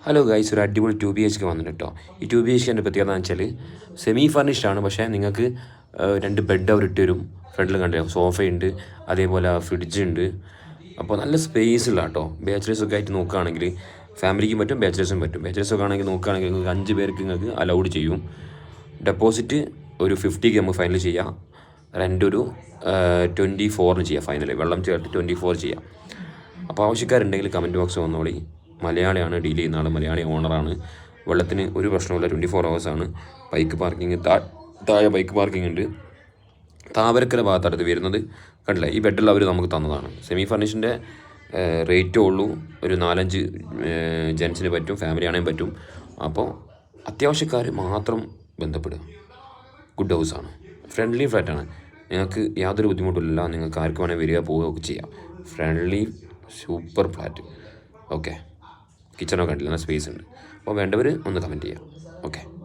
Hello guys, ഒരു അടിപൊളി 2 BHK വന്നിട്ട് കേട്ടോ. ഈ 2 BHK പ്രത്യേകത എന്ന് വെച്ചാൽ സെമി ഫർണിഷ്ഡ് ആണ്. പക്ഷേ നിങ്ങൾക്ക് 2 ബെഡ് അവർ ഇട്ട് തരും. ഫ്രണ്ടിൽ കണ്ടോ സോഫയുണ്ട്, അതേപോലെ ഫ്രിഡ്ജ് ഉണ്ട്. അപ്പോൾ നല്ല സ്പേസ് ഉള്ള കേട്ടോ. ബാച്ചിലേഴ്സൊക്കെ ആയിട്ട് നോക്കുകയാണെങ്കിൽ ഫാമിലിക്കും പറ്റും, ബാച്ചിലേഴ്സും പറ്റും. ബാച്ചിലേഴ്സൊക്കെ ആണെങ്കിൽ നോക്കുകയാണെങ്കിൽ നിങ്ങൾക്ക് 5 പേർക്ക് നിങ്ങൾക്ക് അലൗഡ് ചെയ്യും. ഡെപ്പോസിറ്റ് ഒരു 50K നമുക്ക് ഫൈനൽ ചെയ്യാം. റെൻ്റ് ഒരു 24 ചെയ്യാം. ഫൈനൽ വെള്ളം ചേർത്ത് 24 ചെയ്യാം. അപ്പോൾ ആവശ്യക്കാരുണ്ടെങ്കിൽ കമൻറ്റ് ബോക്സ് വന്നോളി. മലയാളിയാണ് ഡീൽ ചെയ്യുന്ന ആൾ, മലയാളി ഓണറാണ്. വെള്ളത്തിന് ഒരു പ്രശ്നമില്ല, 24 ഹവേഴ്സാണ്. ബൈക്ക് പാർക്കിങ് താഴെ ബൈക്ക് പാർക്കിംഗ് ഉണ്ട്. താവരക്കര ഭാഗത്തടുത്ത് വരുന്നത് കണ്ടില്ലേ, ഈ ബെഡെല്ലാം അവർ നമുക്ക് തന്നതാണ്. സെമി ഫർണിഷിൻ്റെ റേറ്റേ ഉള്ളൂ. ഒരു 4-5 ജെൻസിന് പറ്റും, ഫാമിലി ആണെങ്കിൽ പറ്റും. അപ്പോൾ അത്യാവശ്യക്കാർ മാത്രം ബന്ധപ്പെടുക. ഗുഡ് ഹൗസാണ്, ഫ്രണ്ട്ലി ഫ്ലാറ്റാണ്. നിങ്ങൾക്ക് യാതൊരു ബുദ്ധിമുട്ടില്ല. നിങ്ങൾക്ക് ആർക്ക് വേണമെങ്കിൽ വരിക പോവുകയൊക്കെ ചെയ്യാം. Friendly super flat. ഓക്കെ, കിച്ചണൊക്കെ കണ്ടില്ല, നല്ല സ്പേസ് ഉണ്ട്. അപ്പോൾ വേണ്ടവർ ഒന്ന് കമൻറ്റ് ചെയ്യാം. ഓക്കെ.